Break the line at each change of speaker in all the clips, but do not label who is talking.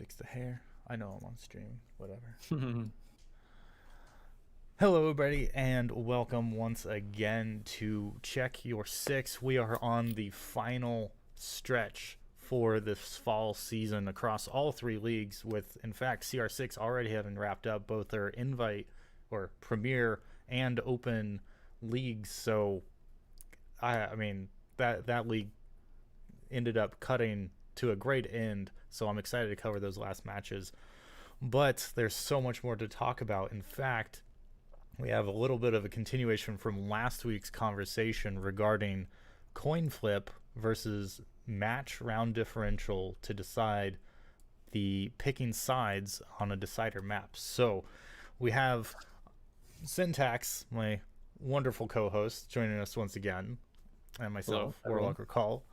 fix the hair. I know I'm on stream. Whatever. Hello, everybody, and welcome once again to Check Your Six. We are on the final stretch for this fall season across all three leagues, with, in fact, CR6 already having wrapped up both their invite or premier and open leagues. So, I mean, that league ended up cutting to a great end. So I'm excited to cover those last matches. But there's so much more to talk about. In fact, we have a little bit of a continuation from last week's conversation regarding coin flip versus match round differential to decide the picking sides on a decider map. So we have Syntax, my wonderful co-host, joining us once again, and myself, Warlock Recall.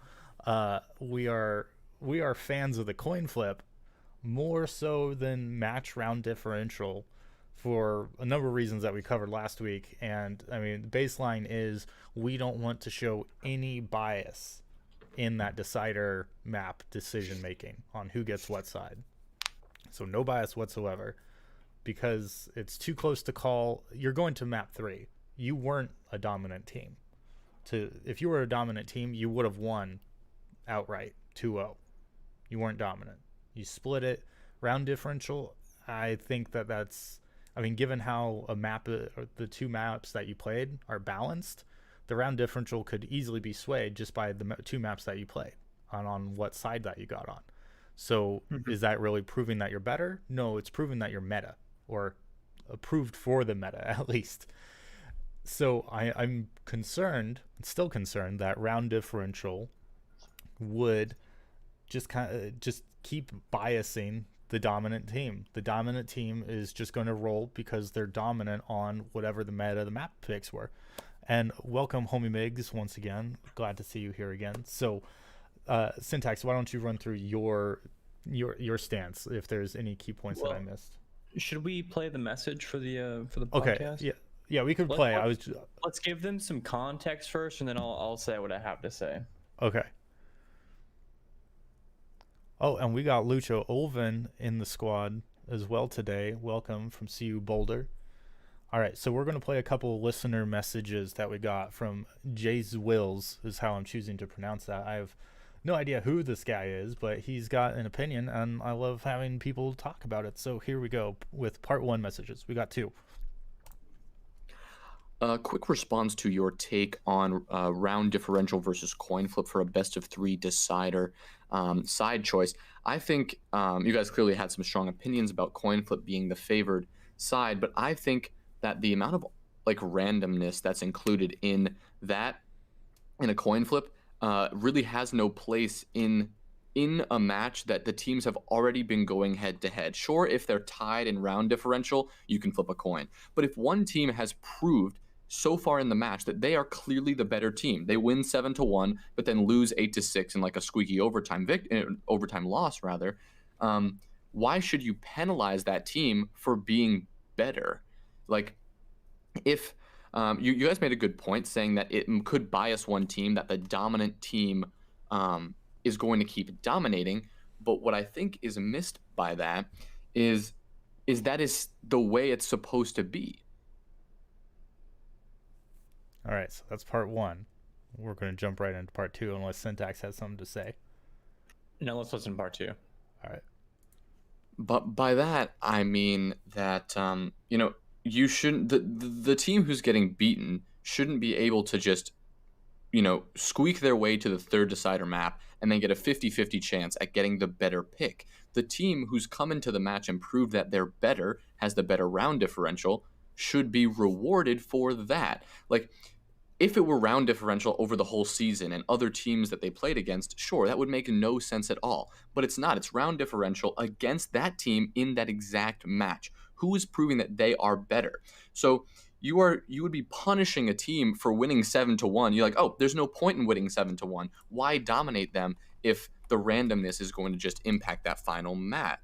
We are fans of the coin flip more so than match round differential for a number of reasons that we covered last week. And I mean, the baseline is we don't want to show any bias in that decider map decision making on who gets what side. So no bias whatsoever, because it's too close to call. You're going to map 3. You weren't a dominant team. If you were a dominant team, you would have won outright 2-0. You weren't dominant. You split it. Round differential, I think that's, I mean, given how the two maps that you played are balanced, the round differential could easily be swayed just by the two maps that you played on what side that you got on. So is that really proving that you're better? No, it's proving that you're meta, or approved for the meta at least. So I'm still concerned that round differential would just keep biasing the dominant team. The dominant team is just going to roll because they're dominant on whatever the meta of the map picks were. And welcome, Homie Migs, once again. Glad to see you here again. So, Syntax, why don't you run through your stance if there's any key points that I missed?
Should we play the message for the
Okay,
podcast?
yeah, we could play.
Let's give them some context first, and then I'll say what I have to say.
Okay. Oh, and we got Lucho Olven in the squad as well today. Welcome from CU Boulder. All right, so we're going to play a couple listener messages that we got from Jay's Wills, is how I'm choosing to pronounce that. I have no idea who this guy is, but he's got an opinion, and I love having people talk about it. So here we go with part 1 messages. We got 2.
Quick response to your take on round differential versus coin flip for a best of 3 decider side choice. I think you guys clearly had some strong opinions about coin flip being the favored side, but I think that the amount of randomness that's included in a coin flip really has no place in a match that the teams have already been going head to head. Sure, if they're tied in round differential, you can flip a coin. But if one team has proved so far in the match that they are clearly the better team, they win 7-1, but then lose 8-6 in like a squeaky overtime loss rather, why should you penalize that team for being better? Like, if you guys made a good point saying that it could bias one team, that the dominant team is going to keep dominating. But what I think is missed by that is that is the way it's supposed to be.
All right, so that's part 1. We're going to jump right into part 2 unless Syntax has something to say.
No, let's listen to part 2.
All right.
But by that, I mean that, you shouldn't, the team who's getting beaten shouldn't be able to just, squeak their way to the third decider map and then get a 50-50 chance at getting the better pick. The team who's come into the match and proved that they're better, has the better round differential, should be rewarded for that. Like, if it were round differential over the whole season and other teams that they played against, sure, that would make no sense at all. But it's not. It's round differential against that team in that exact match. Who is proving that they are better? So you would be punishing a team for winning 7-1. You're like, oh, there's no point in winning 7-1. Why dominate them if the randomness is going to just impact that final map?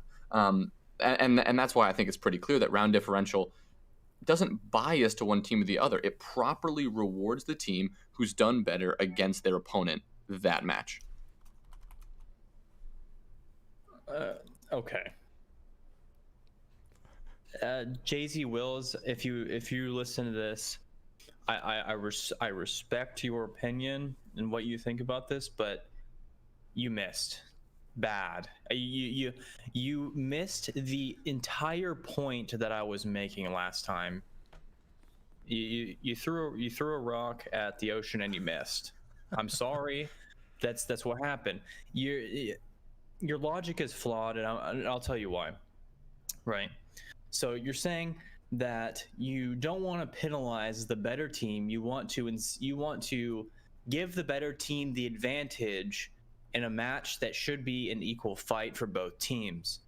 And that's why I think it's pretty clear that round differential doesn't bias to one team or the other. It properly rewards the team who's done better against their opponent that match.
Okay. Jay-Z Wills, if you listen to this, I respect your opinion and what you think about this, but you missed bad. You missed the entire point that I was making last time. You threw a rock at the ocean and you missed. I'm sorry. That's what happened. Your logic is flawed, and I'll tell you why. Right. So you're saying that you don't want to penalize the better team. You want to give the better team the advantage in a match that should be an equal fight for both teams.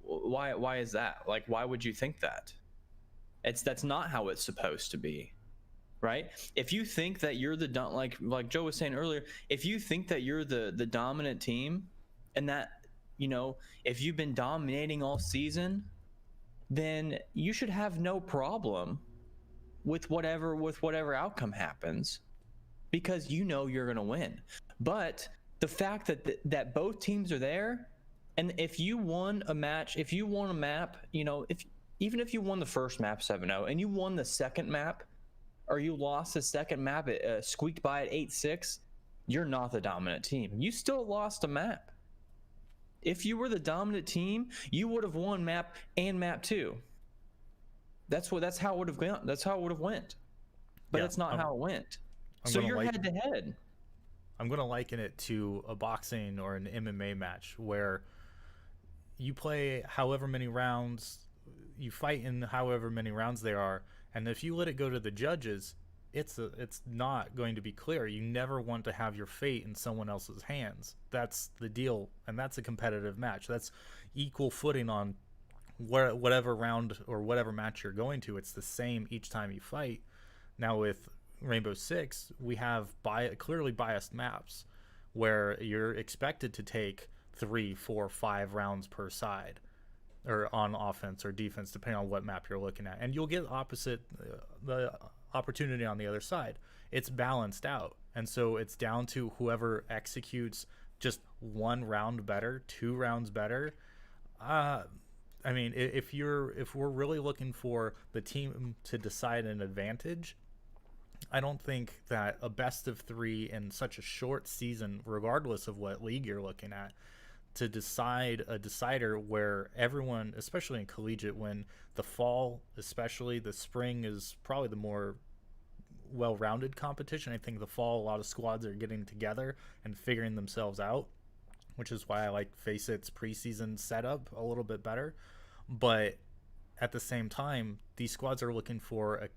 Why is that? Like, why would you think that? That's not how it's supposed to be, right? If you think that you're like Joe was saying earlier, if you think that you're the dominant team, and that, you know, if you've been dominating all season, then you should have no problem with whatever outcome happens, because you know you're going to win. But the fact that both teams are there, and if you won a match, if you won a map, you know, even if you won the first map 7-0 and you won the second map, or you lost the second map, squeaked by at 8-6, you're not the dominant team. You still lost a map. If you were the dominant team, you would have won map and map 2. That's how it would have gone. That's how it would have went. But
Yeah,
that's not how it went.
I'm
So
gonna
you're head to head.
I'm going to liken it to a boxing or an MMA match where you play however many rounds, you fight in however many rounds there are, and if you let it go to the judges, it's not going to be clear. You never want to have your fate in someone else's hands. That's the deal, and that's a competitive match. That's equal footing on whatever round or whatever match you're going to. It's the same each time you fight. Now with Rainbow Six, we have clearly biased maps where you're expected to take 3, 4, 5 rounds per side, or on offense or defense, depending on what map you're looking at, and you'll get the opportunity on the other side. It's balanced out, and so it's down to whoever executes just 1 round better, 2 rounds better. I mean, if we're really looking for the team to decide an advantage, I don't think that a best of 3 in such a short season, regardless of what league you're looking at, to decide a decider where everyone, especially in collegiate, when the fall, especially the spring, is probably the more well-rounded competition. I think the fall, a lot of squads are getting together and figuring themselves out, which is why I like FACEIT's preseason setup a little bit better. But at the same time, these squads are looking for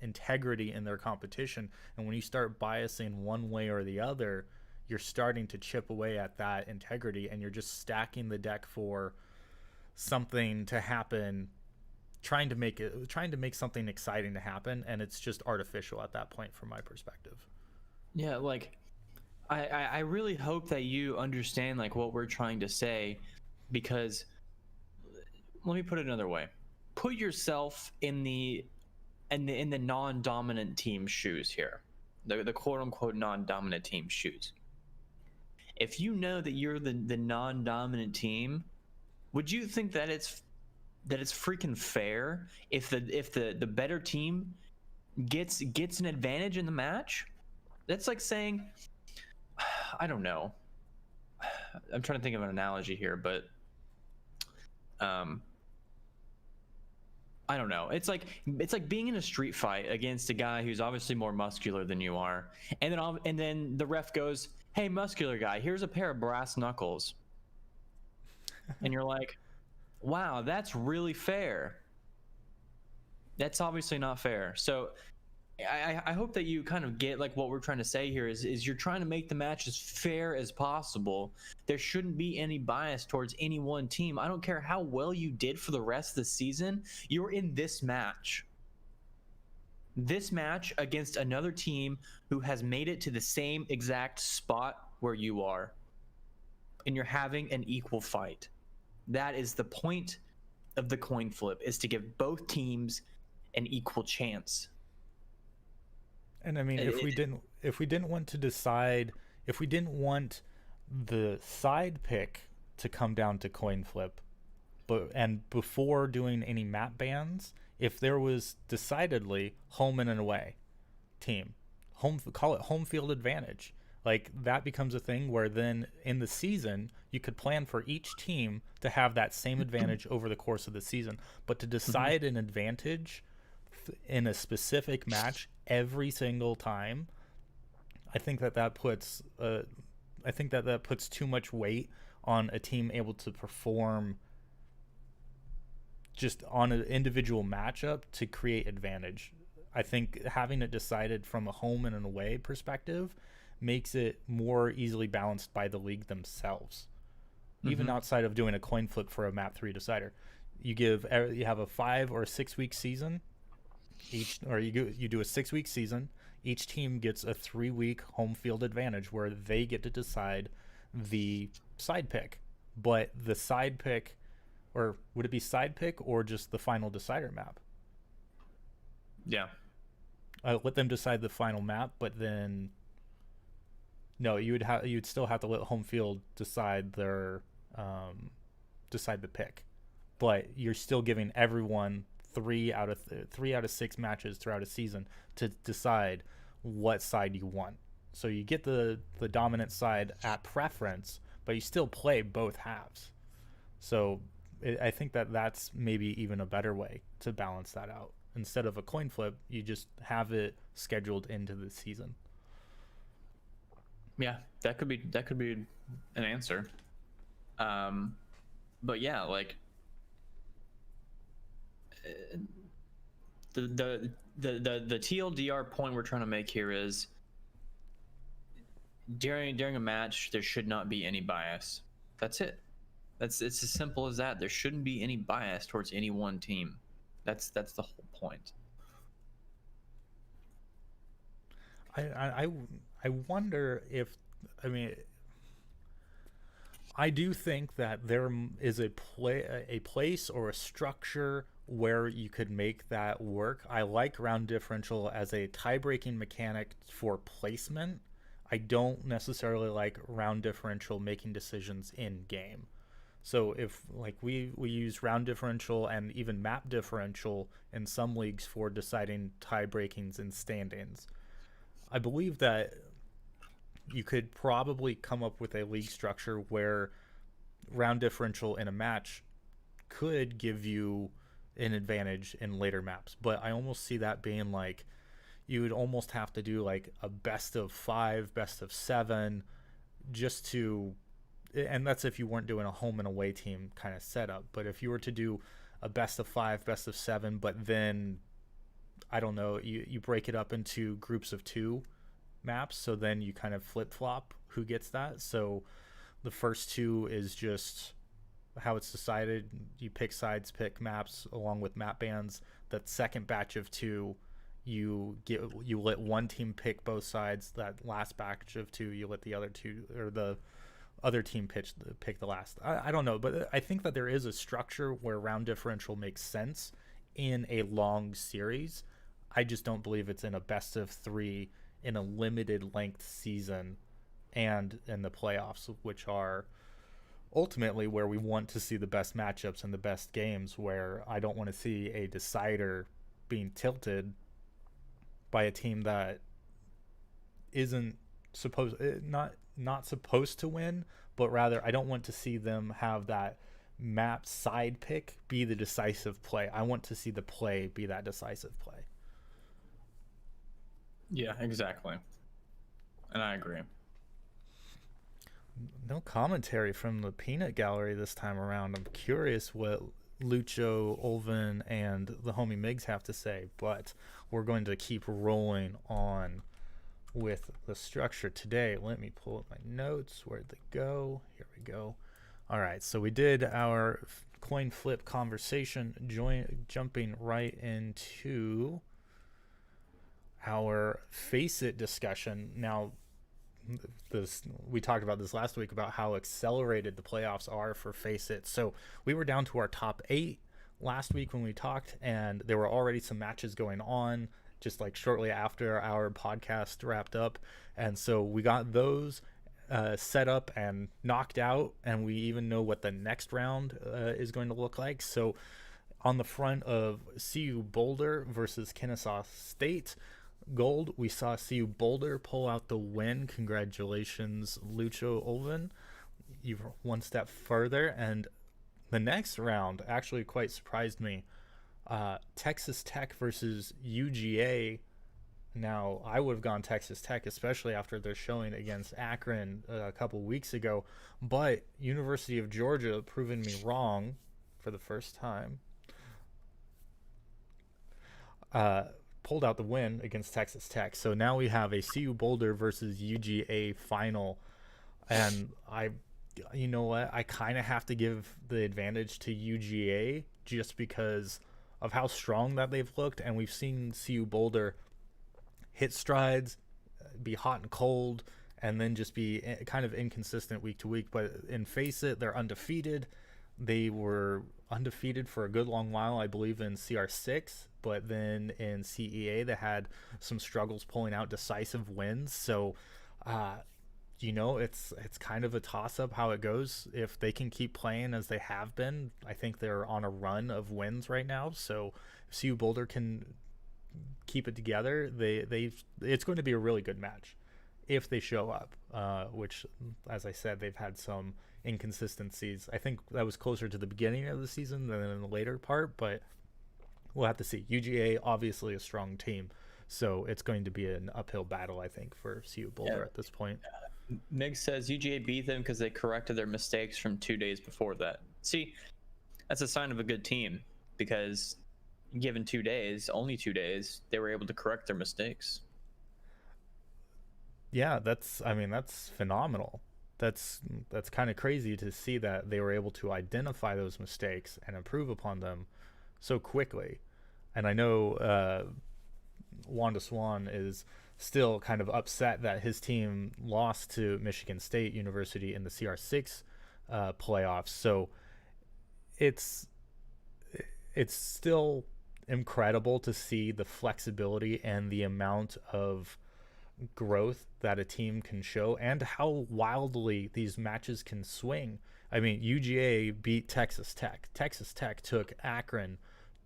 integrity in their competition, and when you start biasing one way or the other, you're starting to chip away at that integrity, and you're just stacking the deck for something to happen, trying to make something exciting to happen, and it's just artificial at that point from my perspective.
Yeah, like I really hope that you understand like what we're trying to say, because let me put it another way. Put yourself in the non-dominant team shoes here. The quote unquote non-dominant team shoes. If you know that you're the non-dominant team, would you think that it's freaking fair if the better team gets an advantage in the match? That's like saying, I don't know. I'm trying to think of an analogy here, but I don't know. It's like being in a street fight against a guy who's obviously more muscular than you are, and then the ref goes, "Hey, muscular guy, here's a pair of brass knuckles," and you're like, "Wow, that's really fair." That's obviously not fair. So I hope that you kind of get like what we're trying to say here is you're trying to make the match as fair as possible. There shouldn't be any bias towards any one team. I don't care how well you did for the rest of the season. You're in this match against another team who has made it to the same exact spot where you are, and you're having an equal fight. That is the point of the coin flip, is to give both teams an equal chance.
And I mean, if we didn't want to decide, if we didn't want the side pick to come down to coin flip. And before doing any map bans, if there was decidedly home and away team, call it home field advantage, like that becomes a thing where then in the season you could plan for each team to have that same advantage over the course of the season. But to decide an advantage in a specific match every single time, I think that puts too much weight on a team able to perform just on an individual matchup to create advantage. I think having it decided from a home and an away perspective makes it more easily balanced by the league themselves. Even outside of doing a coin flip for a map 3 decider, you have a 5 or 6 week season you do a 6 week season. Each team gets a 3 week home field advantage where they get to decide the side pick. But the side pick, or would it be side pick or just the final decider map?
Yeah.
Let them decide the final map, but then no, you'd still have to let home field decide the pick. But you're still giving everyone 3 out of 6 matches throughout a season to decide what side you want. So you get the dominant side at preference, but you still play both halves. So I think that's maybe even a better way to balance that out. Instead of a coin flip, you just have it scheduled into the season.
Yeah, that could be an answer. But yeah, like the TLDR point we're trying to make here is during a match there should not be any bias. That's it. It's as simple as that. There shouldn't be any bias towards any one team. That's the whole point.
I wonder if, I do think that there is a place or a structure where you could make that work. I like round differential as a tie-breaking mechanic for placement. I don't necessarily like round differential making decisions in game. So if like we use round differential and even map differential in some leagues for deciding tie breakings and stand-ins, I believe that you could probably come up with a league structure where round differential in a match could give you an advantage in later maps. But I almost see that being like, you would almost have to do like a best of 5, best of 7, just to, and that's if you weren't doing a home and away team kind of setup. But if you were to do a best of 5, best of 7, but then I don't know, you break it up into groups of 2 maps, so then you kind of flip-flop who gets that. So the first 2 is just how it's decided. You pick sides, pick maps along with map bans. That second batch of 2, you let one team pick both sides. That last batch of 2, you let the other 2 or the other team pick the last. I don't know, but I think that there is a structure where round differential makes sense in a long series. I just don't believe it's in a best of 3 in a limited length season and in the playoffs, which are ultimately where we want to see the best matchups and the best games, where I don't want to see a decider being tilted by a team that isn't not supposed to win, but rather I don't want to see them have that map side pick be the decisive play. I want to see the play be that decisive play.
Yeah, exactly. And I agree.
No commentary from the peanut gallery this time around. I'm curious what Lucho, Olvin, and the homie Migs have to say, but we're going to keep rolling on with the structure today. Let me pull up my notes. Where'd they go? Here we go. All right, so we did our coin flip conversation, jumping right into our FACEIT discussion. Now, we talked about this last week about how accelerated the playoffs are for FACEIT. So we were down to our top 8 last week when we talked, and there were already some matches going on just like shortly after our podcast wrapped up. And so we got those, set up and knocked out, and we even know what the next round is going to look like. So on the front of CU Boulder versus Kennesaw State Gold, we saw CU Boulder pull out the win. Congratulations, Lucho Olvin. You've one step further. And the next round actually quite surprised me. Texas Tech versus UGA. Now, I would have gone Texas Tech, especially after their showing against Akron a couple weeks ago. But University of Georgia proving me wrong for the first time. Pulled out the win against Texas Tech. So now we have a CU Boulder versus UGA final. And you know what? I kind of have to give the advantage to UGA just because of how strong that they've looked. And we've seen CU Boulder hit strides, be hot and cold, and then just be kind of inconsistent week to week. But in FACEIT, they're undefeated. They were undefeated for a good long while, I believe, in CR6. But then in CEA, they had some struggles pulling out decisive wins. So, it's kind of a toss-up how it goes. If they can keep playing as they have been, I think they're on a run of wins right now. So if CU Boulder can keep it together, it's going to be a really good match if they show up, which, as I said, they've had some inconsistencies. I think that was closer to the beginning of the season than in the later part, but we'll have to see. UGA, obviously a strong team, so it's going to be an uphill battle, I think, for CU Boulder at this point.
Mig says UGA beat them because they corrected their mistakes from 2 days before that. See, that's a sign of a good team, because given 2 days, only 2 days, they were able to correct their mistakes.
Yeah, that's phenomenal. That's kind of crazy to see that they were able to identify those mistakes and improve upon them so quickly. And I know Wanda Swan is still kind of upset that his team lost to Michigan State University in the CR6 playoffs. So it's still incredible to see the flexibility and the amount of growth that a team can show and how wildly these matches can swing. I mean, UGA beat Texas Tech. Texas Tech took Akron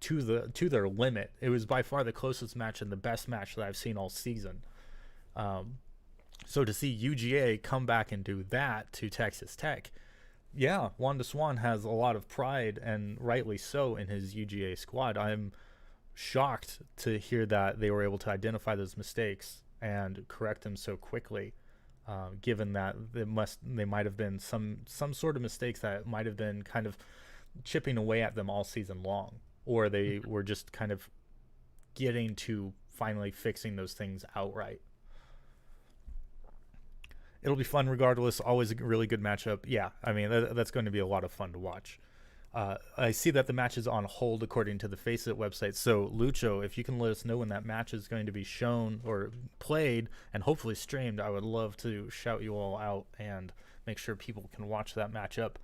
to their limit. It was by far the closest match and the best match that I've seen all season. So to see UGA come back and do that to Texas Tech, yeah, Wanda Swan has a lot of pride, and rightly so, in his UGA squad. I'm shocked to hear that they were able to identify those mistakes and correct them so quickly, given that they might have been some sort of mistakes that might have been kind of chipping away at them all season long, or they were just kind of getting to finally fixing those things outright. It'll be fun regardless. Always a really good matchup. Yeah, I mean, that's going to be a lot of fun to watch. I see that the match is on hold according to the FACEIT website. So, Lucho, if you can let us know when that match is going to be shown or played and hopefully streamed, I would love to shout you all out and make sure people can watch that matchup.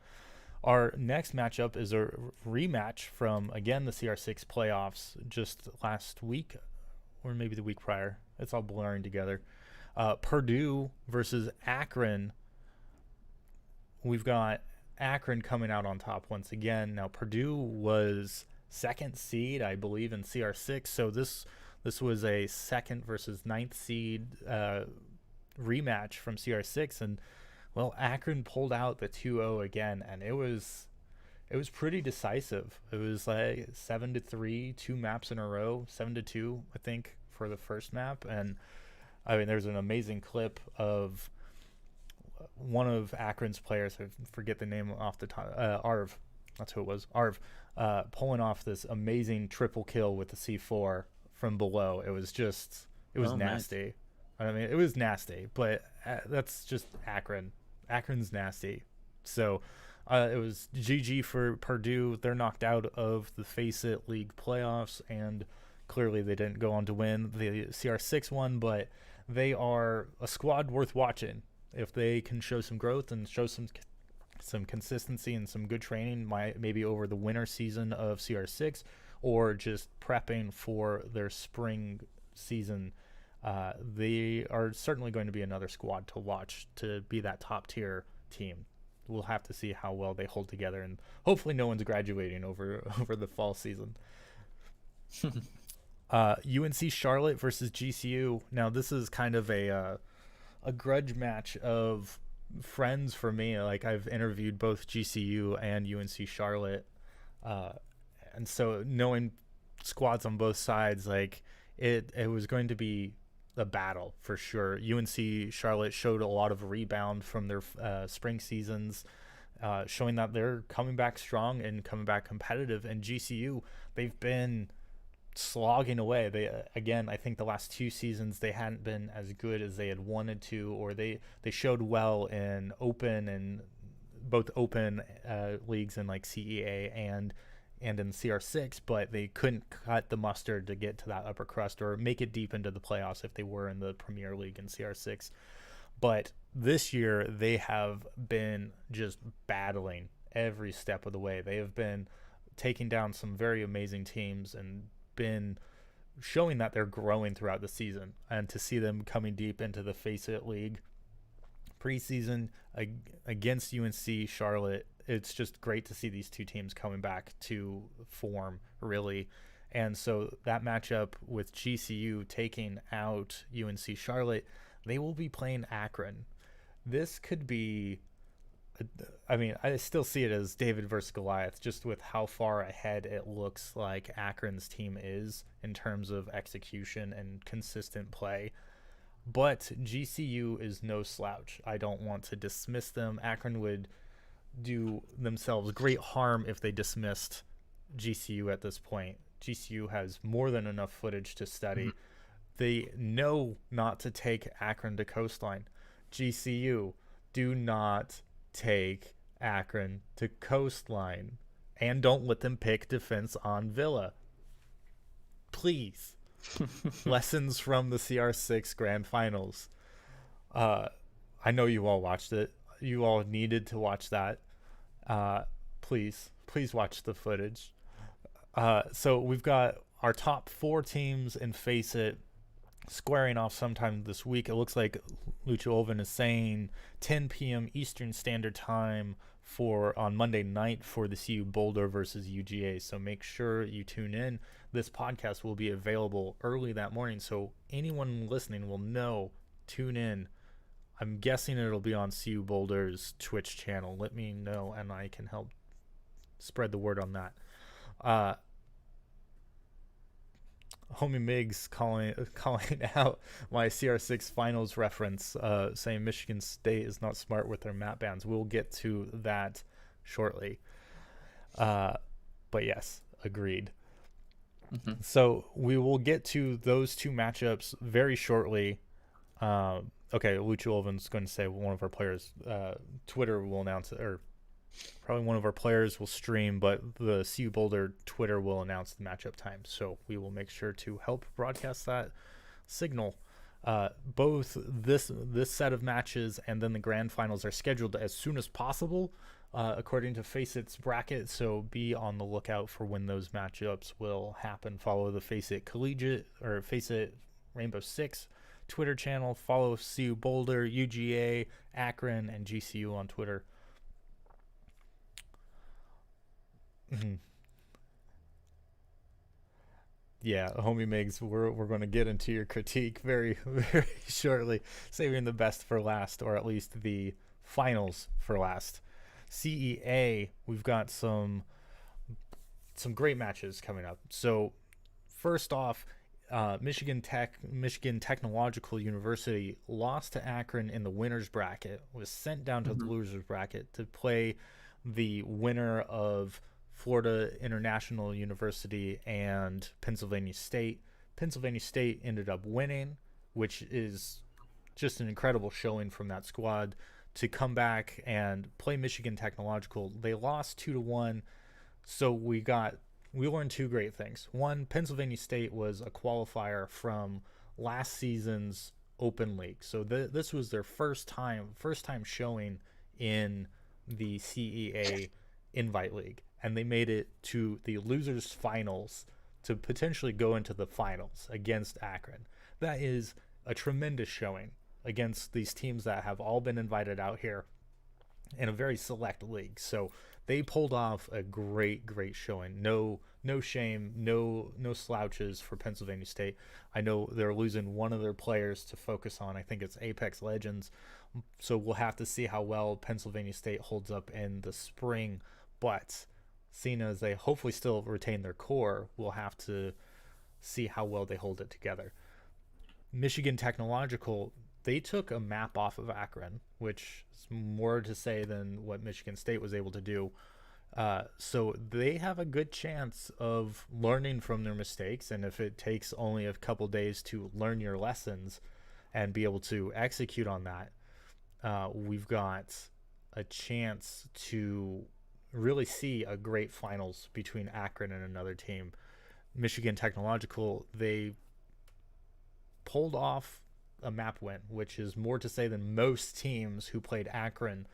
Our next matchup is a rematch from, again, the CR6 playoffs just last week, or maybe the week prior. It's all blurring together. Purdue versus Akron. We've got Akron coming out on top once again. Now, Purdue was second seed, I believe, in CR6, so this was a second versus ninth seed rematch from CR6, and well, Akron pulled out the 2-0 again, and it was pretty decisive. It was like 7-3, 2 maps in a row, 7-2, I think, for the first map. And I mean, there's an amazing clip of one of Akron's players, I forget the name off the top, Arv, that's who it was, Arv, pulling off this amazing triple kill with the C4 from below. It was nasty. Nice. I mean, it was nasty, but that's just Akron. Akron's nasty. So it was GG for Purdue. They're knocked out of the FACEIT League playoffs, and clearly they didn't go on to win the CR6 one, but they are a squad worth watching. If they can show some growth and show some consistency and some good training, maybe over the winter season of CR6, or just prepping for their spring season They are certainly going to be another squad to watch to be that top tier team. We'll have to see how well they hold together, and hopefully no one's graduating over the fall season. UNC Charlotte versus GCU. Now this is kind of a grudge match of friends for me. Like, I've interviewed both GCU and UNC Charlotte, and so knowing squads on both sides, like it was going to be a battle for sure. UNC Charlotte showed a lot of rebound from their spring seasons, showing that they're coming back strong and coming back competitive. And GCU, they've been slogging away. They again, I think the last 2 seasons they hadn't been as good as they had wanted to, or they showed well in open and both open leagues in like CEA and in CR6, but they couldn't cut the mustard to get to that upper crust or make it deep into the playoffs if they were in the Premier League in CR6. But this year they have been just battling every step of the way. They have been taking down some very amazing teams and been showing that they're growing throughout the season. And to see them coming deep into the FACEIT League preseason against UNC Charlotte, it's just great to see these two teams coming back to form, really. And so that matchup with GCU taking out UNC Charlotte, they will be playing Akron. This could be, I mean, I still see it as David versus Goliath, just with how far ahead it looks like Akron's team is in terms of execution and consistent play. But GCU is no slouch. I don't want to dismiss them. Akron would do themselves great harm if they dismissed GCU at this point. GCU has more than enough footage to study. They know not to take Akron to coastline. GCU, do not take Akron to coastline, and don't let them pick defense on Villa. Please. Lessons from the CR6 Grand Finals. I know you all watched it. You all needed to watch that. Please watch the footage. So we've got our top 4 teams in FACEIT squaring off sometime this week. It looks like Lucha Olvin is saying 10 p.m. Eastern Standard Time on Monday night for the CU Boulder versus UGA. So make sure you tune in. This podcast will be available early that morning, so anyone listening will know. Tune in. I'm guessing it'll be on CU Boulder's Twitch channel. Let me know, and I can help spread the word on that. Homie Miggs calling out my CR6 finals reference, saying Michigan State is not smart with their map bans. We'll get to that shortly. But yes, agreed. So we will get to those 2 matchups very shortly. Okay, Lucha Olvin's going to say one of our players, Twitter will announce it, or probably one of our players will stream, but the CU Boulder Twitter will announce the matchup time. So we will make sure to help broadcast that signal. Both this set of matches and then the grand finals are scheduled as soon as possible, according to FACEIT's bracket. So be on the lookout for when those matchups will happen. Follow the FACEIT Collegiate or FACEIT Rainbow Six Twitter channel. Follow CU Boulder, UGA, Akron, and GCU on Twitter. Yeah, homie Migs, we're going to get into your critique very, very shortly, saving the best for last, or at least the finals for last. CEA, we've got some great matches coming up. So first off, Michigan Technological University lost to Akron in the winners bracket, was sent down to the losers bracket to play the winner of Florida International University and Pennsylvania State. Pennsylvania State ended up winning, which is just an incredible showing from that squad to come back and play Michigan Technological. They lost 2-1. So we learned 2 great things. One, Pennsylvania State was a qualifier from last season's Open League. So this was their first time showing in the CEA Invite League. And they made it to the losers finals to potentially go into the finals against Akron. that is a tremendous showing against these teams that have all been invited out here in a very select league. So they pulled off a great showing. No shame, no slouches for Pennsylvania State. I know they're losing one of their players to focus on. I think it's Apex Legends. So we'll have to see how well Pennsylvania State holds up in the spring. But seeing as they hopefully still retain their core, we'll have to see how well they hold it together. Michigan Technological, they took a map off of Akron, which is more to say than what Michigan State was able to do. So they have a good chance of learning from their mistakes, and if it takes only a couple days to learn your lessons and be able to execute on that, we've got a chance to really see a great finals between Akron and another team. Michigan Technological, they pulled off a map win, which is more to say than most teams who played Akron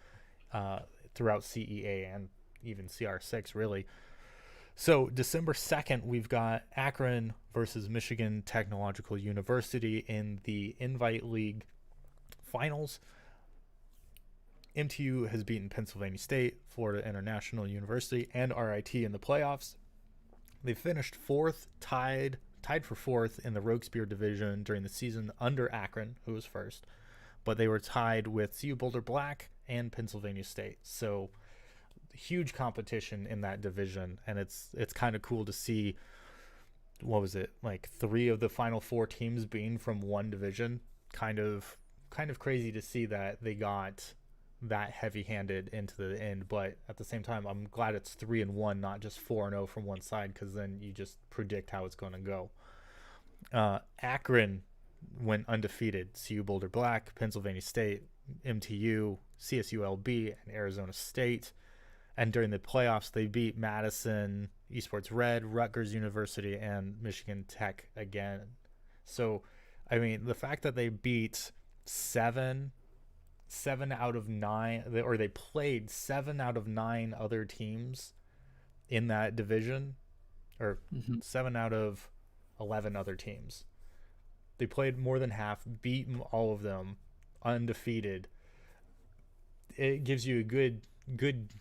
throughout CEA and even CR6, really. So December 2nd, we've got Akron versus Michigan Technological University in the Invite League finals. MTU has beaten Pennsylvania State, Florida International University, and RIT in the playoffs. They finished fourth, tied for fourth in the Rogue-Spear division during the season under Akron, who was first, but they were tied with CU Boulder Black and Pennsylvania State. So huge competition in that division, and it's kind of cool to see, what was it, like 3 of the final 4 teams being from one division. Kind of crazy to see that they got that heavy-handed into the end, but at the same time, I'm glad it's 3-1, not just 4-0 from one side, because then you just predict how it's going to go. Akron went undefeated. CU Boulder Black, Pennsylvania State, MTU, CSULB, and Arizona State. And during the playoffs, they beat Madison, Esports Red, Rutgers University, and Michigan Tech again. So, I mean, the fact that they beat 7 out of 9, or they played 7 out of 9 other teams in that division, or 7 out of 11 other teams. They played more than half, beat all of them, undefeated. It gives you a good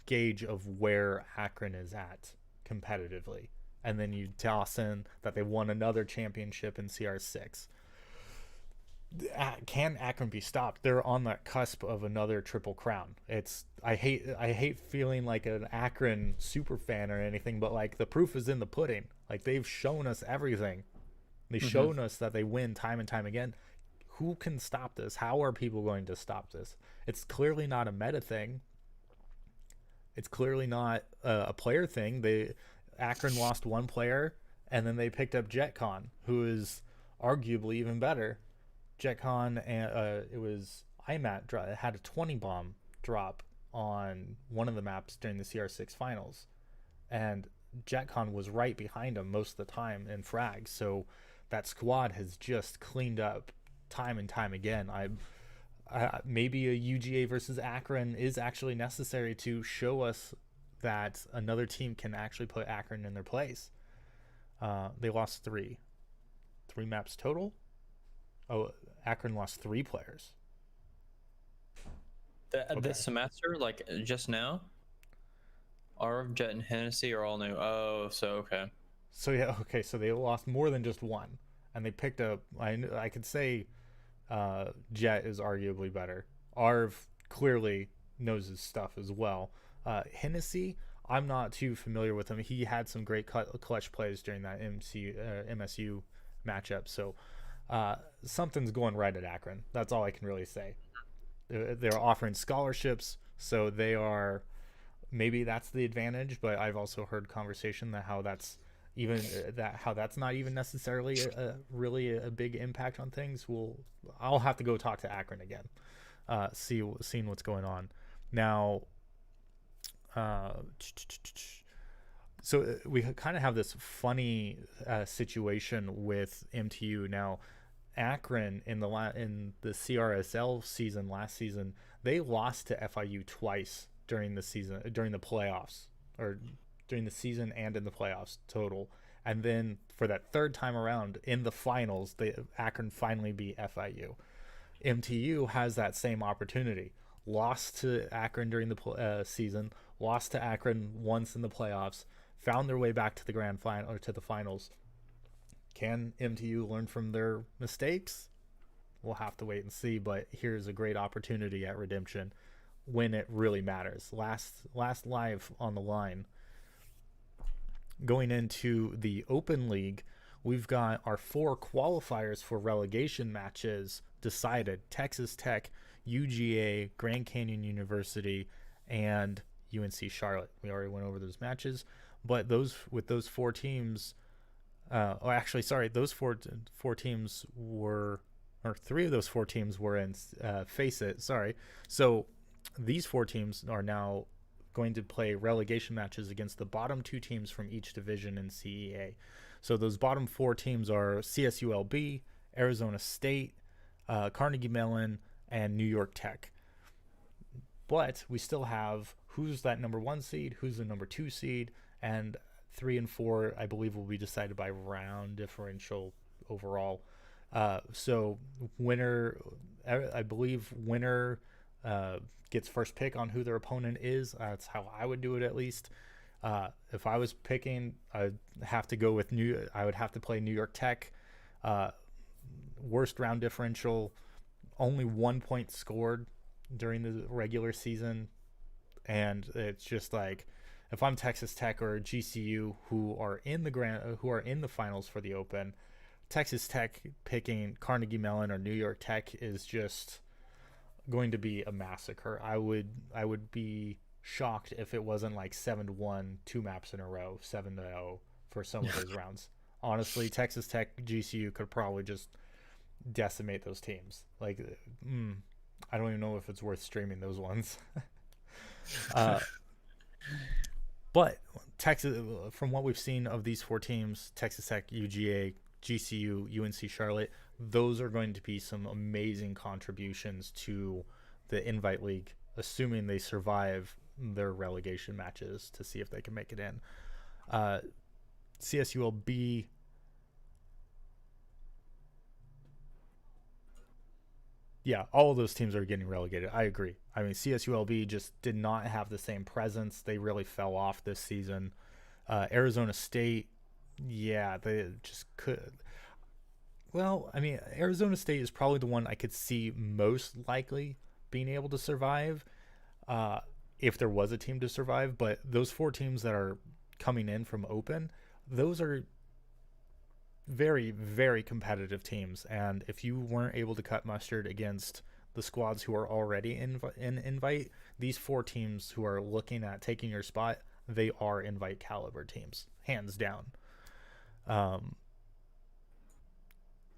gauge of where Akron is at competitively. And then you toss in that they won another championship in CR6. Can Akron be stopped? They're on that cusp of another triple crown. I hate feeling like an Akron super fan or anything, but like the proof is in the pudding. Like they've shown us everything. They've shown us that they win time and time again. Who can stop this? How are people going to stop this? It's clearly not a meta thing. It's clearly not a player thing. Akron lost one player, and then they picked up JetCon, who is arguably even better. JetCon, and it was IMAT had a 20 bomb drop on one of the maps during the CR6 finals, and JetCon was right behind him most of the time in frags. So that squad has just cleaned up time and time again. Maybe a UGA versus Akron is actually necessary to show us that another team can actually put Akron in their place. They lost 3 maps total. Oh, Akron lost 3 players.
This semester, like just now, Arv, Jet, and Hennessy are all new. Oh, so okay.
So yeah, okay. So they lost more than just one, and they picked up. I could say Jet is arguably better. Arv clearly knows his stuff as well. Hennessy, I'm not too familiar with him. He had some great clutch plays during that MSU matchup. So something's going right at Akron. That's all I can really say. They're offering scholarships, so they are. Maybe that's the advantage, but I've also heard conversation that how that's not even necessarily really a big impact on things. I'll have to go talk to Akron again, seeing what's going on now. So we kind of have this funny situation with MTU now. Akron in the CRSL season last season, they lost to FIU twice during the season, during the playoffs, or during the season and in the playoffs total. And then for that third time around in the finals, Akron finally beat FIU. MTU has that same opportunity. Lost to Akron during the season, lost to Akron once in the playoffs, found their way back to the grand final or to the finals. Can MTU learn from their mistakes? We'll have to wait and see, but here's a great opportunity at redemption when it really matters. Last live on the line. Going into the Open League, we've got our 4 qualifiers for relegation matches decided. Texas Tech, UGA, Grand Canyon University, and UNC Charlotte. We already went over those matches, but those 4 teams, those four teams were, or 3 of those 4 teams were in FACEIT. Sorry. So these 4 teams are now going to play relegation matches against the bottom 2 teams from each division in CEA. So those bottom 4 teams are CSULB, Arizona State, Carnegie Mellon, and New York Tech. But we still have who's that number 1 seed, who's the number 2 seed, and 3 and 4, I believe, will be decided by round differential overall. So winner gets first pick on who their opponent is. That's how I would do it, at least. If I was picking, I'd have to go with I would have to play New York Tech. Worst round differential, only 1 point scored during the regular season, and it's just like, if I'm Texas Tech or GCU who are in the finals for the Open, Texas Tech picking Carnegie Mellon or New York Tech is just going to be a massacre. I would be shocked if it wasn't like 7-1 2 maps in a row, 7-0 for some of those rounds. Honestly, Texas Tech, GCU could probably just decimate those teams. Like, I don't even know if it's worth streaming those ones. But Texas, from what we've seen of these 4 teams, Texas Tech, UGA, GCU, UNC Charlotte, those are going to be some amazing contributions to the Invite League, assuming they survive their relegation matches to see if they can make it in. CSULB, yeah, all of those teams are getting relegated. I agree. I mean, CSULB just did not have the same presence. They really fell off this season. Arizona State, yeah, they just could. Well, I mean, Arizona State is probably the one I could see most likely being able to survive, if there was a team to survive. But those 4 teams that are coming in from Open, those are very, very competitive teams. And if you weren't able to cut mustard against the squads who are already in Invite, these 4 teams who are looking at taking your spot, they are Invite caliber teams, hands down.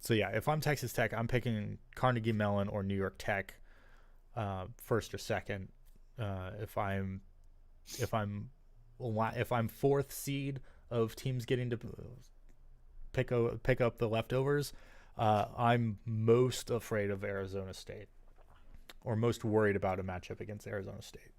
So yeah, if I'm Texas Tech, I'm picking Carnegie Mellon or New York Tech, first or second. If I'm 4th seed of teams getting to pick up the leftovers, I'm most afraid of Arizona State, or most worried about a matchup against Arizona State.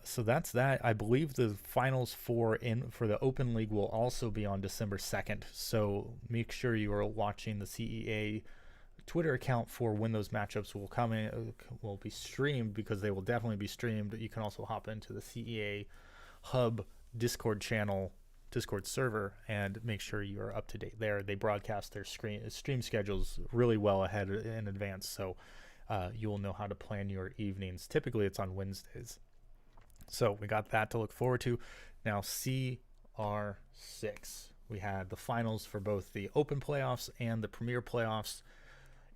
So that's that. I believe the finals for the Open League will also be on December 2nd. So make sure you are watching the CEA Twitter account for when those matchups will be streamed, because they will definitely be streamed. You can also hop into the CEA Hub Discord server and make sure you are up to date there. They broadcast their stream schedules really well ahead in advance, so you will know how to plan your evenings. Typically it's on Wednesdays. So we got that to look forward to. Now CR6. We had the finals for both the Open playoffs and the Premier playoffs.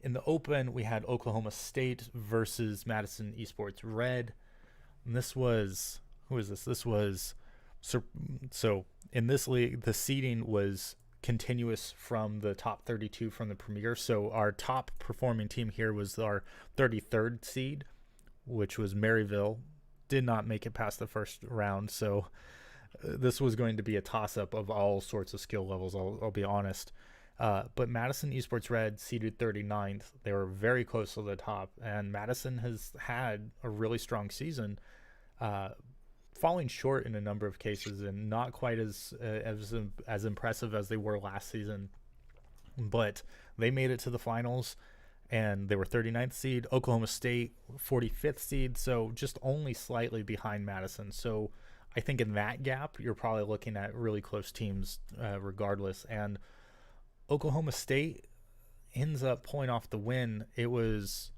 In the Open, we had Oklahoma State versus Madison Esports Red. And this was, who is this? This was, so in this league, the seeding was continuous from the top 32 from the Premier. So our top performing team here was our 33rd seed, which was Maryville. Did not make it past the first round, so this was going to be a toss-up of all sorts of skill levels, I'll be honest. But Madison Esports Red seeded 39th. They were very close to the top, and Madison has had a really strong season. falling short in a number of cases and not quite as impressive as they were last season. But they made it to the finals, and they were 39th seed. Oklahoma State 45th seed, so just only slightly behind Madison. So I think in that gap, you're probably looking at really close teams regardless. And Oklahoma State ends up pulling off the win. It was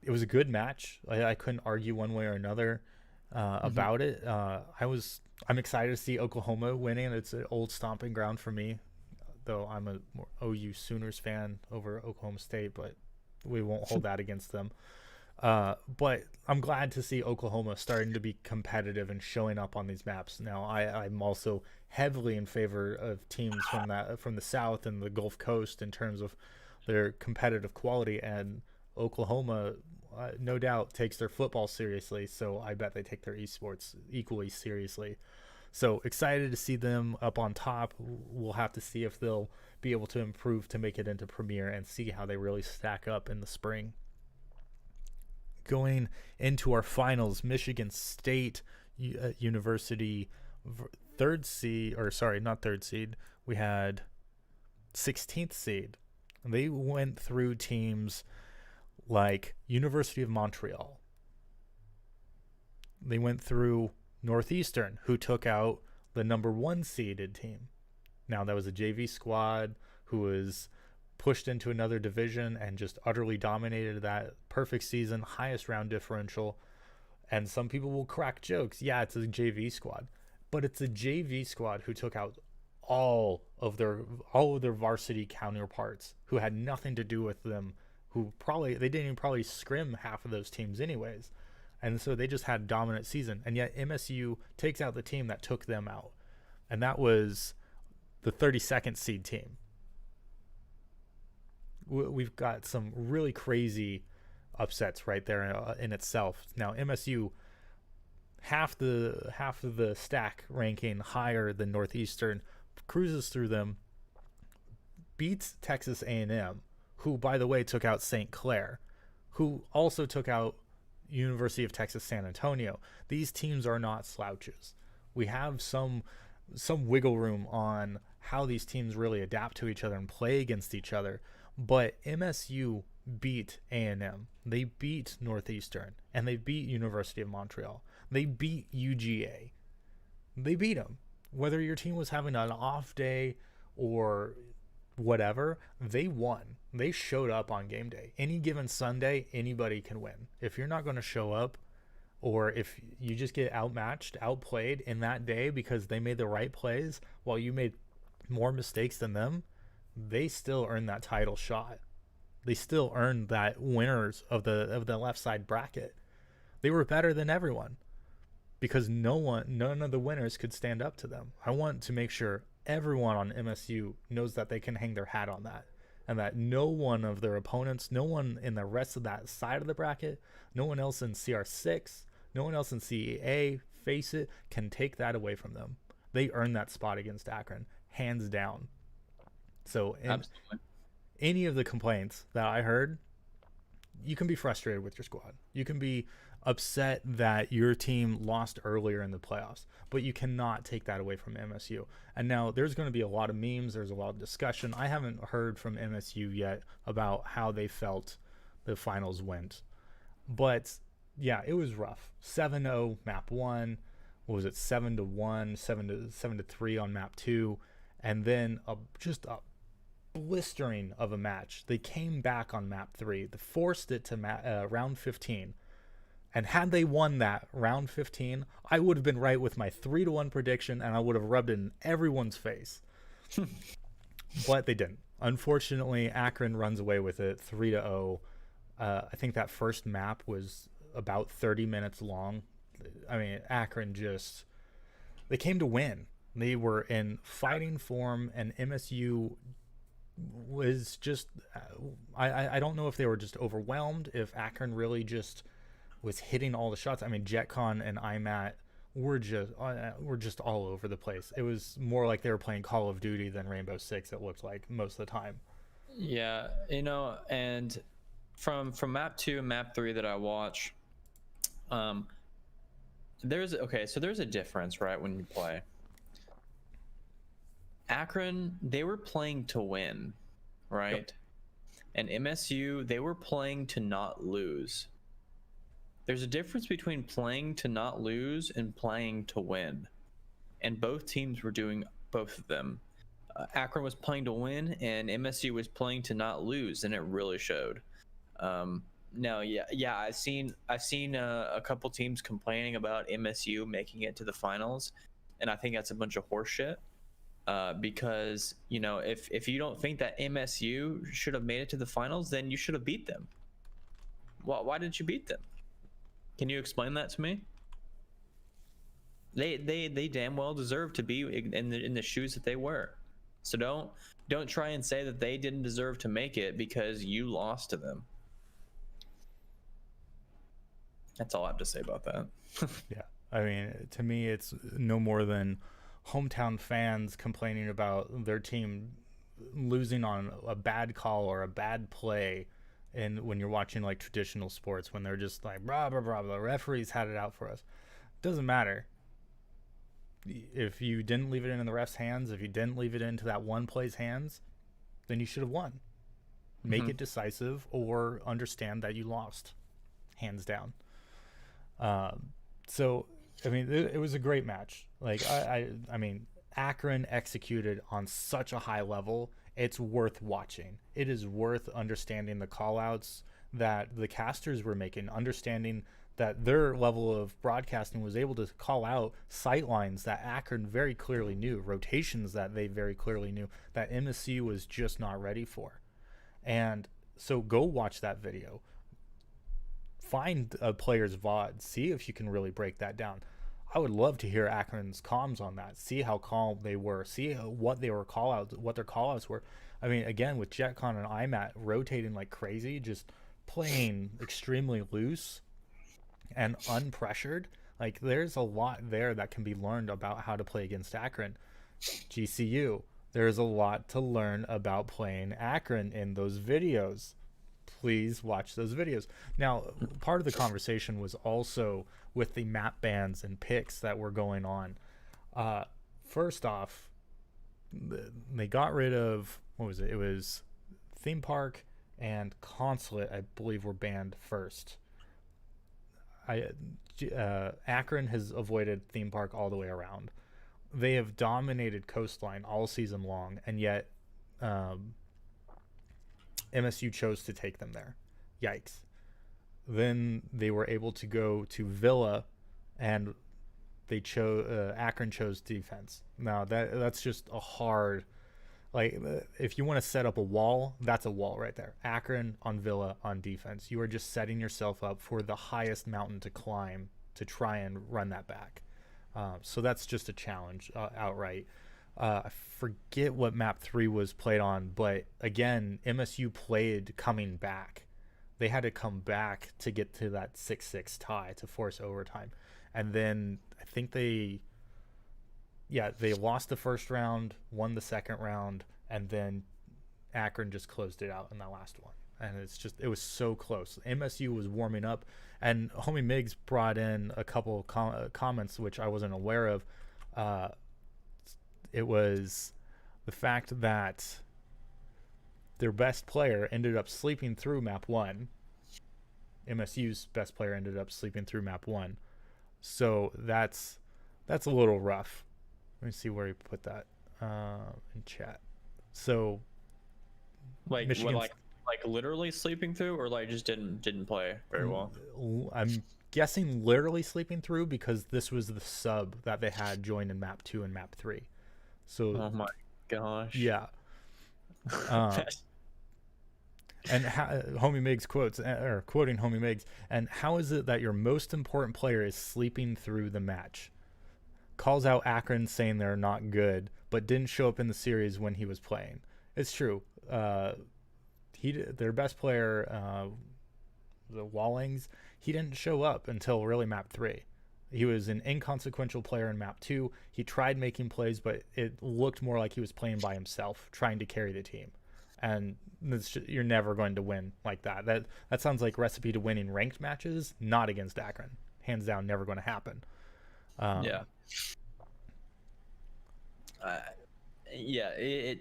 a good match. I couldn't argue one way or another about it. I'm excited to see Oklahoma winning. It's an old stomping ground for me, though I'm a more OU Sooners fan over Oklahoma State, but we won't hold that against them. But I'm glad to see Oklahoma starting to be competitive and showing up on these maps. Now, I'm also heavily in favor of teams from the South and the Gulf Coast in terms of their competitive quality, and Oklahoma, no doubt, takes their football seriously, so I bet they take their esports equally seriously. So excited to see them up on top. We'll have to see if they'll be able to improve to make it into Premier and see how they really stack up in the spring. Going into our finals, Michigan State University, not third seed. We had 16th seed. They went through teams like University of Montreal. They went through Northeastern, who took out the number 1 seeded team. Now, that was a JV squad who was pushed into another division and just utterly dominated that. Perfect season, highest round differential. And some people will crack jokes. Yeah, it's a JV squad, but it's a JV squad who took out all of their varsity counterparts who had nothing to do with them, they didn't even probably scrim half of those teams anyways. And so they just had a dominant season. And yet MSU takes out the team that took them out. And that was the 32nd seed team. We've got some really crazy upsets right there in itself. Now, MSU, half of the stack ranking higher than Northeastern, cruises through them, beats Texas A&M, who, by the way, took out St. Clair, who also took out University of Texas San Antonio. These teams are not slouches. We have some wiggle room on how these teams really adapt to each other and play against each other. But MSU beat A&M. They beat Northeastern, and they beat University of Montreal. They beat UGA. They beat them. Whether your team was having an off day or whatever, they won. They showed up on game day. Any given Sunday, anybody can win. If you're not going to show up, or if you just get outmatched, outplayed in that day because they made the right plays while you made more mistakes than them, they still earn that title shot. They still earned that winners of the left side bracket. They were better than everyone because none of the winners could stand up to them. I want to make sure everyone on MSU knows that they can hang their hat on that, and that no one of their opponents, no one in the rest of that side of the bracket, no one else in CR6, no one else in CEA, FACEIT, can take that away from them. They earned that spot against Akron, hands down. So any of the complaints that I heard, you can be frustrated with your squad. You can be upset that your team lost earlier in the playoffs, but you cannot take that away from MSU. And now there's going to be a lot of memes. There's a lot of discussion. I haven't heard from MSU yet about how they felt the finals went. But yeah, it was rough. 7-0 map 1. What was it? 7-1, 7-3 on map 2. And then just a blistering of a match. They came back on map 3. They forced it to round 15. And had they won that round 15, I would have been right with my 3-1 prediction, and I would have rubbed it in everyone's face. But they didn't. Unfortunately, Akron runs away with it 3-0. I think that first map was about 30 minutes long. I mean, Akron they came to win. They were in fighting form, and MSU was just, I don't know if they were just overwhelmed, if Akron really just was hitting all the shots. I mean, JetCon and IMAT were just all over the place. It was more like they were playing Call of Duty than Rainbow Six, it looked like most of the time.
Yeah, and from map 2 and map 3 that I watch, So there's a difference, right? When you play Akron, they were playing to win, right?
Yep.
And MSU, they were playing to not lose. There's a difference between playing to not lose and playing to win. And both teams were doing both of them. Akron was playing to win, and MSU was playing to not lose, and it really showed. No, yeah, I've seen a couple teams complaining about MSU making it to the finals, and I think that's a bunch of horseshit. Because if you don't think that MSU should have made it to the finals, then you should have beat them. Why didn't you beat them? Can you explain that to me? They damn well deserve to be in the shoes that they were. So don't try and say that they didn't deserve to make it because you lost to them. That's all I have to say about that.
Yeah, I mean, to me, it's no more than hometown fans complaining about their team losing on a bad call or a bad play. And when you're watching like traditional sports, when they're just like, blah, blah, blah, the referees had it out for us. Doesn't matter. If you didn't leave it in the ref's hands, if you didn't leave it into that one play's hands, then you should have won. Make it decisive or understand that you lost, hands down. So, I mean, it was a great match. Like, I mean, Akron executed on such a high level. It's worth watching. It is worth understanding the call-outs that the casters were making, understanding that their level of broadcasting was able to call out sight lines that Akron very clearly knew, rotations that they very clearly knew that MSU was just not ready for. And so go watch that video. Find a player's VOD. See if you can really break that down. I would love to hear Akron's comms on that. See how calm they were. See what they were what their call-outs were. I mean, again, with JetCon and IMAT rotating like crazy, just playing extremely loose and unpressured, like there's a lot there that can be learned about how to play against Akron. GCU, there's a lot to learn about playing Akron in those videos. Please watch those videos. Now, part of the conversation was also with the map bans and picks that were going on. First off, they got rid of, what was it? It was Theme Park and Consulate, I believe, were banned first. Akron has avoided Theme Park all the way around. They have dominated Coastline all season long, and yet MSU chose to take them there. Yikes. Then they were able to go to Villa, and they chose Akron chose defense. Now that's just a hard, like, if you want to set up a wall, that's a wall right there. Akron on Villa on defense. You are just setting yourself up for the highest mountain to climb to try and run that back. So that's just a challenge outright. I forget what map 3 was played on, but again, MSU played coming back. They had to come back to get to that 6-6 tie to force overtime. And then I think they lost the first round, won the second round, and then Akron just closed it out in that last one. And it was so close. MSU was warming up, and Homie Miggs brought in a couple comments which I wasn't aware of. It was the fact that their best player ended up sleeping through map 1. MSU's best player ended up sleeping through map 1. So that's a little rough. Let me see where he put that in chat. So
Like
Michigan,
like literally sleeping through, or like just didn't play very well.
I'm guessing literally sleeping through, because this was the sub that they had joined in map 2 and map 3. So
Oh my gosh.
yeah. And Homie Miggs quoting Homie Miggs, and how is it that your most important player is sleeping through the match? Calls out Akron, saying they're not good, but didn't show up in the series when he was playing. It's true. Their best player, the Wallings, he didn't show up until really map 3. He was an inconsequential player in map 2. He tried making plays, but it looked more like he was playing by himself, trying to carry the team. And you're never going to win like that. That sounds like recipe to winning ranked matches, not against Akron. Hands down, never going to happen.
Yeah. Yeah.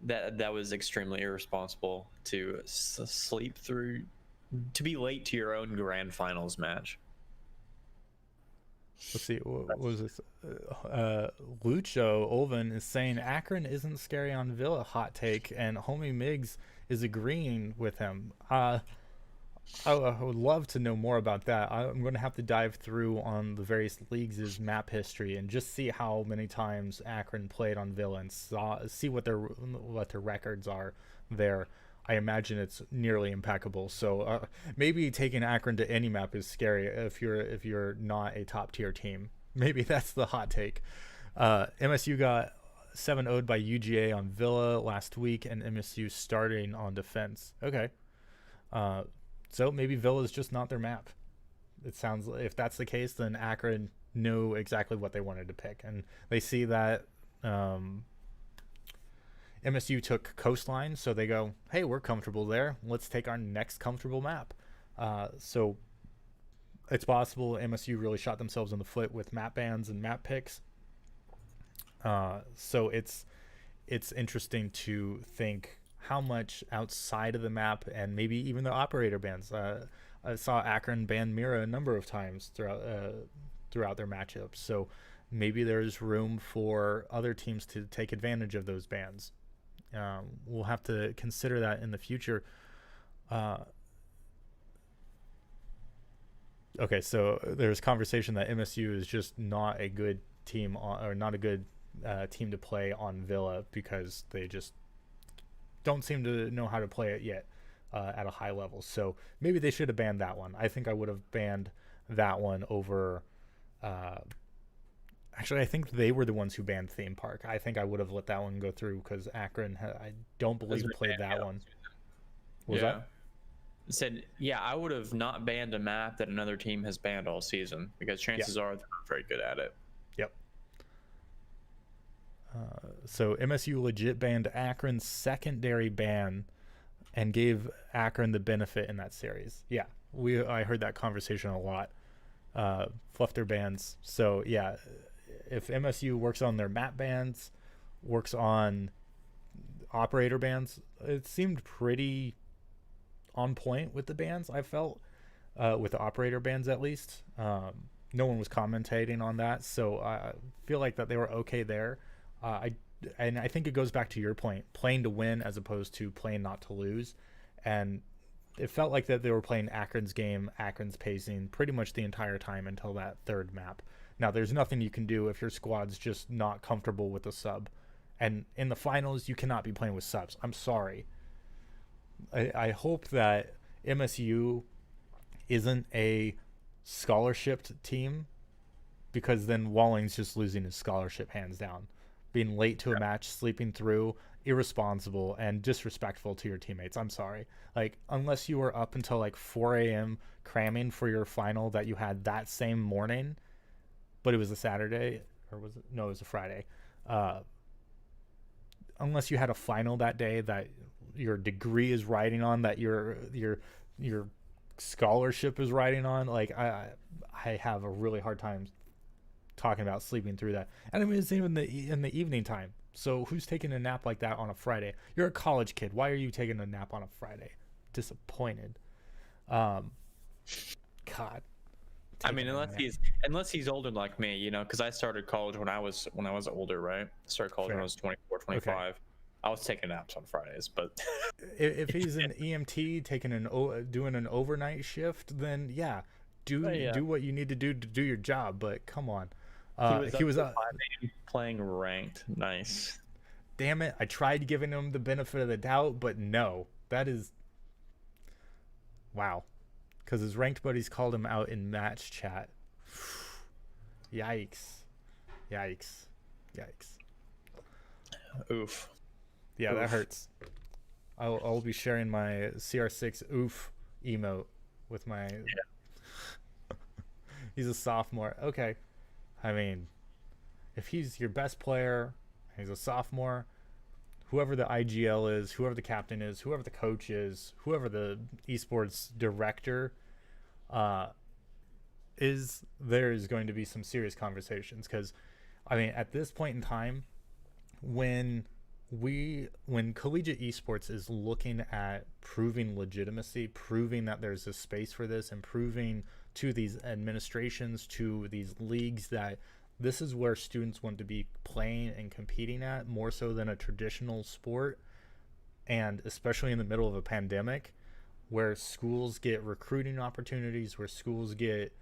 That was extremely irresponsible to sleep through, to be late to your own grand finals match.
Let's see, what was this? Lucho Olven is saying Akron isn't scary on Villa. Hot take, and Homie Miggs is agreeing with him. I would love to know more about that. I'm going to have to dive through on the various leagues' map history and just see how many times Akron played on Villa and see what their records are there. I imagine it's nearly impeccable. So maybe taking Akron to any map is scary if you're not a top tier team. Maybe that's the hot take. MSU got 7-0'd by UGA on Villa last week, and MSU starting on defense. Okay. So maybe Villa is just not their map. It sounds, if that's the case, then Akron knew exactly what they wanted to pick, and they see that MSU took Coastline, so they go, "Hey, we're comfortable there. Let's take our next comfortable map." So it's possible MSU really shot themselves in the foot with map bans and map picks. So it's interesting to think how much outside of the map and maybe even the operator bans. I saw Akron ban Mira a number of times throughout their matchups. So maybe there's room for other teams to take advantage of those bans. We'll have to consider that in the future. Okay, so there's conversation that MSU is just not a good team or not a good team to play on Villa because they just don't seem to know how to play it yet at a high level. So maybe they should have banned that one. I think I would have banned that one over. Actually, I think they were the ones who banned Theme Park. I think I would have let that one go through because Akron, I don't believe, played that one. Was that?
Said, yeah, I would have not banned a map that another team has banned all season because chances are they're not very good at it.
Yep. So MSU legit banned Akron's secondary ban and gave Akron the benefit in that series. Yeah, I heard that conversation a lot. Fluffed their bans. So yeah, if MSU works on their map bans, works on operator bans, it seemed pretty on point with the bans. I felt with the operator bans at least. No one was commentating on that, so I feel like that they were okay there. And I think it goes back to your point, playing to win as opposed to playing not to lose. And it felt like that they were playing Akron's game, Akron's pacing pretty much the entire time until that third map. Now, there's nothing you can do if your squad's just not comfortable with a sub. And in the finals, you cannot be playing with subs. I'm sorry. I hope that MSU isn't a scholarship team, because then Walling's just losing his scholarship hands down. Being late to a match, sleeping through, irresponsible and disrespectful to your teammates. I'm sorry. Like, unless you were up until like 4 a.m. cramming for your final that you had that same morning, but it was a Saturday, or was it? No, it was a Friday. Unless you had a final that day that your degree is riding on, that your scholarship is riding on, like I have a really hard time talking about sleeping through that. And I mean, it's even in the evening time. So who's taking a nap like that on a Friday? You're a college kid. Why are you taking a nap on a Friday? Disappointed. God.
I mean, unless he's older like me, you know, because I started college when I was older, right? I started college when I was 24, 25. Okay. I was taking naps on Fridays, but
if he's an EMT doing an overnight shift, then yeah, do what you need to do your job. But come on,
he was playing ranked. Nice.
Damn it! I tried giving him the benefit of the doubt, but no, that is wow. Because his ranked buddies called him out in match chat. Yikes.
Oof.
Yeah, oof. That hurts. I'll be sharing my CR6 oof emote with my... Yeah. He's a sophomore. Okay. I mean, if he's your best player, he's a sophomore, whoever the IGL is, whoever the captain is, whoever the coach is, whoever the esports director, there is going to be some serious conversations, because I mean, at this point in time, when collegiate esports is looking at proving legitimacy, proving that there's a space for this, and proving to these administrations, to these leagues, that this is where students want to be playing and competing at, more so than a traditional sport, and especially in the middle of a pandemic, where schools get recruiting opportunities, where schools get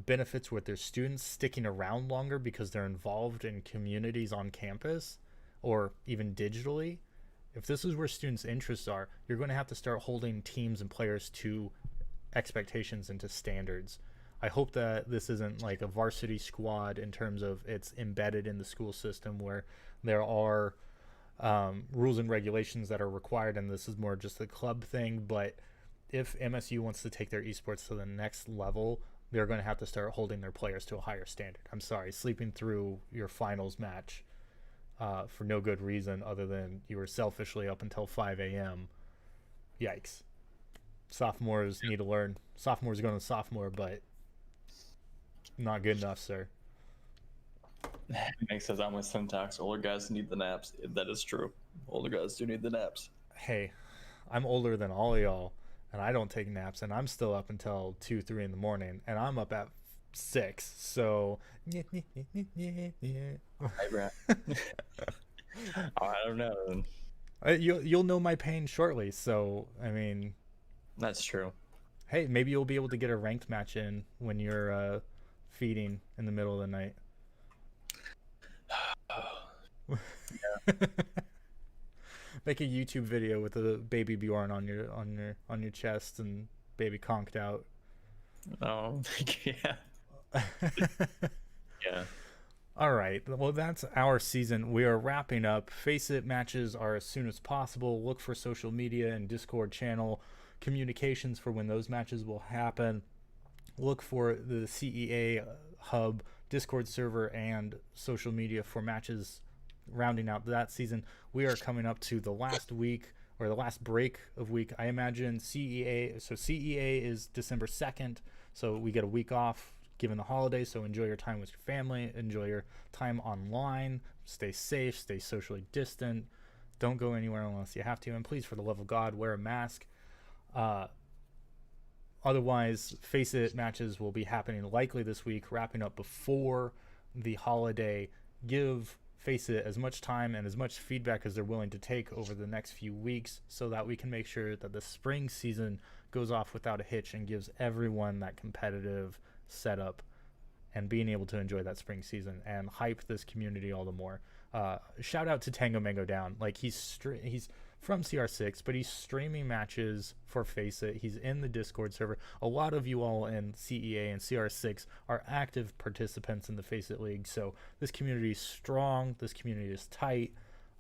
benefits with their students sticking around longer because they're involved in communities on campus or even digitally. If this is where students' interests are, you're going to have to start holding teams and players to expectations and to standards. I hope that this isn't like a varsity squad in terms of it's embedded in the school system, where there are rules and regulations that are required, and this is more just a club thing. But if MSU wants to take their esports to the next level, they're going to have to start holding their players to a higher standard. I'm sorry, sleeping through your finals match for no good reason other than you were selfishly up until 5 a.m. Yikes. Sophomores need to learn. Sophomores going to sophomore, but not good enough, sir.
Nick says, I'm with Syntax. Older guys need the naps. That is true. Older guys do need the naps.
Hey, I'm older than all of y'all, and I don't take naps, and I'm still up until 2, 3 in the morning, and I'm up at 6. So,
Hey, Brad. I don't know.
you'll know my pain shortly. So, I mean,
That's true.
hey, maybe you'll be able to get a ranked match in when you're feeding in the middle of the night. Make a YouTube video with a baby Bjorn on your chest and baby conked out.
Oh, yeah. Yeah.
All right. Well, that's our season. We are wrapping up. FACEIT matches are as soon as possible. Look for social media and Discord channel communications for when those matches will happen. Look for the CEA hub, Discord server, and social media for matches rounding out that season. We are coming up to the last week, or the last break of week. I imagine CEA. So CEA is December 2nd. So we get a week off given the holidays. So enjoy your time with your family. Enjoy your time online. Stay safe. Stay socially distant. Don't go anywhere unless you have to. And please, for the love of God, wear a mask. Otherwise, FACEIT matches will be happening likely this week, wrapping up before the holiday. Give FACEIT as much time and as much feedback as they're willing to take over the next few weeks, so that we can make sure that the spring season goes off without a hitch and gives everyone that competitive setup and being able to enjoy that spring season and hype this community all the more. Shout out to Tango Mango Down. Like, he's from CR6, but he's streaming matches for FACEIT. He's in the Discord server. A lot of you all in CEA and CR6 are active participants in the FACEIT League, so this community is strong. This community is tight.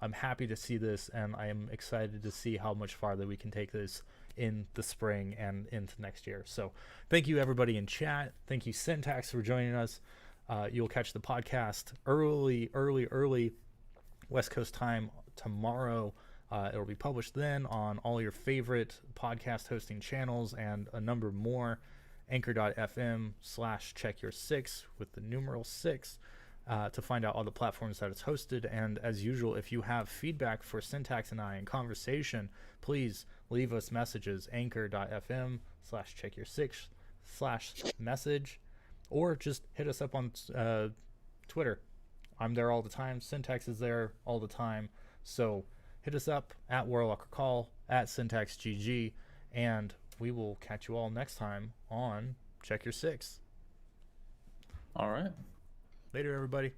I'm happy to see this, and I am excited to see how much farther we can take this in the spring and into next year. So thank you, everybody in chat. Thank you, Syntax, for joining us. You'll catch the podcast early West Coast time tomorrow. It'll be published then on all your favorite podcast hosting channels and a number more. Anchor.fm/checkyour6 with the numeral 6 to find out all the platforms that it's hosted. And as usual, if you have feedback for Syntax and I in conversation, please leave us messages. Anchor.fm/checkyour6/message, or just hit us up on Twitter. I'm there all the time. Syntax is there all the time. So hit us up at Warlock Call, at SyntaxGG, and we will catch you all next time on Check Your 6.
All right.
Later, everybody.